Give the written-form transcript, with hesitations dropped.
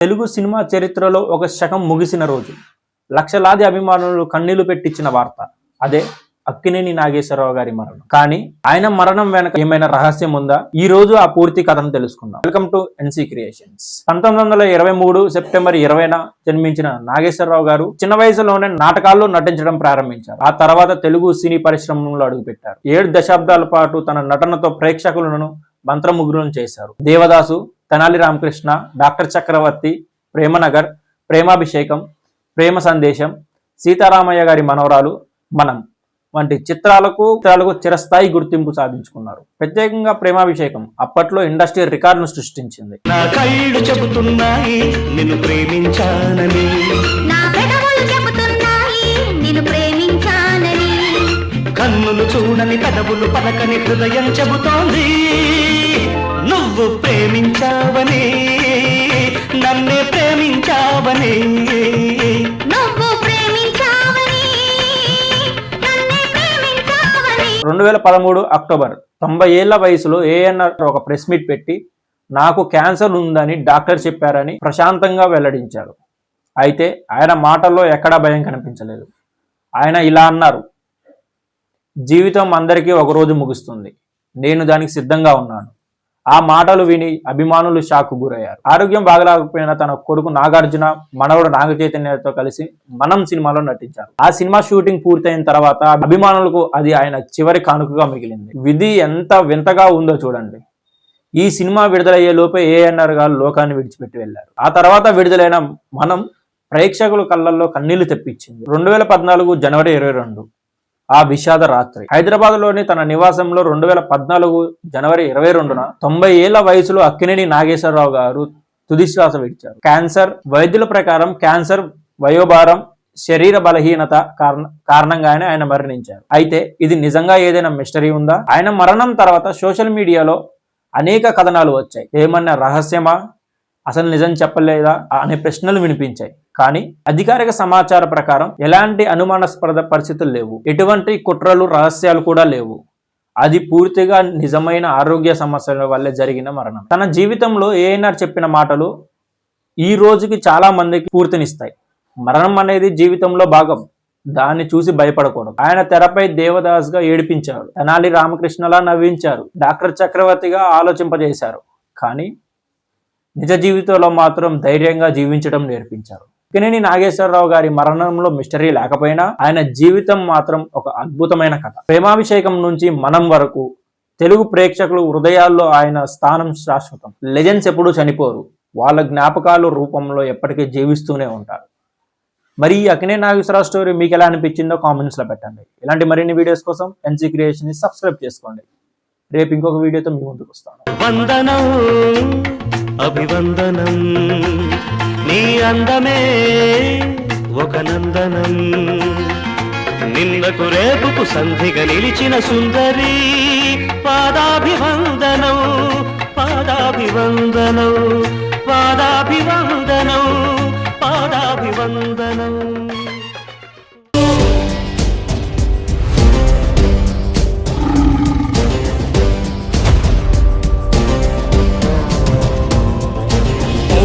Telugu cinema చరిత్రలో ఒక శకం ముగిసిన రోజు. లక్షలాది అభిమానులు కన్నీళ్లు పెట్టించిన వార్త అదే అక్కినేని నాగేశ్వరరావు గారి మరణం. కానీ ఆయన మరణం వెనక ఏమైనా రహస్యం ఉందా? ఈ రోజు ఆ పూర్తి కథను తెలుసుకుందాం. Welcome to NC creations. 1923 September 20న జన్మించిన నాగేశ్వరరావు గారు చిన్న వయసులోనే నాటకాల్లో నటించడం ప్రారంభించారు. ఆ తర్వాత తెలుగు సినీ పరిశ్రమలో అడుగుపెట్టారు. 7 దశాబ్దాల పాటు తన నటనతో ప్రేక్షకులను మంత్రముగ్ధులను చేశారు. దేవదాసు, తెనాలి రామకృష్ణ, డాక్టర్ చక్రవర్తి, ప్రేమనగర్, ప్రేమాభిషేకం, ప్రేమ సందేశం, సీతారామయ్య గారి మనవరాలు, మనం వంటి చిత్రాలకు చిరస్థాయి గుర్తింపు సాధించుకున్నారు. ప్రత్యేకంగా ప్రేమాభిషేకం అప్పట్లో ఇండస్ట్రీ రికార్డును సృష్టించింది. కన్నులు చూడని పెదవులు పలకని హృదయం చెబుతోంది నువ్వు ప్రేమించావని, నన్నే ప్రేమించావని, నువ్వు ప్రేమించావని, నన్నే ప్రేమించావని. 2013 అక్టోబర్ 90 ఏళ్ల వయసులో ఏఎన్ఆర్ ఒక ప్రెస్ మీట్ పెట్టి నాకు క్యాన్సర్ ఉందని డాక్టర్ చెప్పారని ప్రశాంతంగా వెల్లడించారు. అయితే ఆయన మాటల్లో ఎక్కడా భయం కనిపించలేదు. ఆయన ఇలా అన్నారు: జీవితం అందరికీ ఒకరోజు ముగుస్తుంది, నేను దానికి సిద్ధంగా ఉన్నాను. ఆ మాటలు విని అభిమానులు షాక్ గురయ్యారు. ఆరోగ్యం బాగలేకపోయినా తన కొడుకు నాగార్జున, మనవడు నాగ చైతన్యతో కలిసి మనం సినిమాలో నటించారు. ఆ సినిమా షూటింగ్ పూర్తయిన తర్వాత అభిమానులకు అది ఆయన చివరి కానుకగా మిగిలింది. విధి ఎంత వింతగా ఉందో చూడండి. ఈ సినిమా విడుదలయ్యే లోపే ఏఎన్ఆర్ గారు లోకాన్ని విడిచిపెట్టి వెళ్లారు. ఆ తర్వాత విడుదలైన మనం ప్రేక్షకుల కళ్ళల్లో కన్నీళ్లు తెప్పించింది. 2014 జనవరి 22 ఆ విషాద రాత్రి హైదరాబాద్ లోని తన నివాసంలో 2014 జనవరి 22న 90 ఏళ్ల వయసులో అక్కినేని నాగేశ్వరరావు గారు తుదిశ్వాస విడిచారు. క్యాన్సర్. వైద్యుల ప్రకారం క్యాన్సర్, వయోభారం, శరీర బలహీనత కారణంగానే ఆయన మరణించారు. అయితే ఇది నిజంగా ఏదైనా మిస్టరీ ఉందా? ఆయన మరణం తర్వాత సోషల్ మీడియాలో అనేక కథనాలు వచ్చాయి. ఏమన్నా రహస్యమా, అసలు నిజం చెప్పలేదా అనే ప్రశ్నలు వినిపించాయి. కానీ అధికారిక సమాచార ప్రకారం ఎలాంటి అనుమానాస్పద పరిస్థితులు లేవు, ఎటువంటి కుట్రలు, రహస్యాలు కూడా లేవు. అది పూర్తిగా నిజమైన ఆరోగ్య సమస్యల వల్లే జరిగిన మరణం. తన జీవితంలో ఏఎన్ఆర్ చెప్పిన మాటలు ఈ రోజుకి చాలా మందికి పూర్తినిస్తాయి. మరణం అనేది జీవితంలో భాగం, దాన్ని చూసి భయపడకూడదు. ఆయన తెరపై దేవదాస్ గా ఏడిపించారు, తెనాలి రామకృష్ణలా నవ్వించారు, డాక్టర్ చక్రవర్తిగా ఆలోచింపజేశారు. కానీ నిజ జీవితంలో మాత్రం ధైర్యంగా జీవించడం నేర్పించారు. అక్కినేని నాగేశ్వరరావు గారి మరణంలో మిస్టరీ లేకపోయినా ఆయన జీవితం మాత్రం ఒక అద్భుతమైన కథ. ప్రేమాభిషేకం నుంచి మనం వరకు తెలుగు ప్రేక్షకులు హృదయాల్లో ఆయన స్థానం శాశ్వతం. లెజెండ్స్ ఎప్పుడూ చనిపోరు, వాళ్ళ జ్ఞాపకాలు రూపంలో ఎప్పటికీ జీవిస్తూనే ఉంటారు. మరి ఈ అక్కినేని నాగేశ్వరరావు స్టోరీ మీకు ఎలా అనిపించిందో కామెంట్స్లో పెట్టండి. ఇలాంటి మరిన్ని వీడియోస్ కోసం ఎన్సీ క్రియేషన్ ని సబ్స్క్రైబ్ చేసుకోండి. రేపు ఇంకొక వీడియోతో మీ ముందుకు వస్తాను. వందనం, అభివందనం, నీ అందమే ఒక నందనం, నిన్నకు రేపుకు సంధిగా నిలిచిన సుందరి, పాదాభివందనం, పాదాభివందనం, పాదాభివందనం, పాదాభివందనం.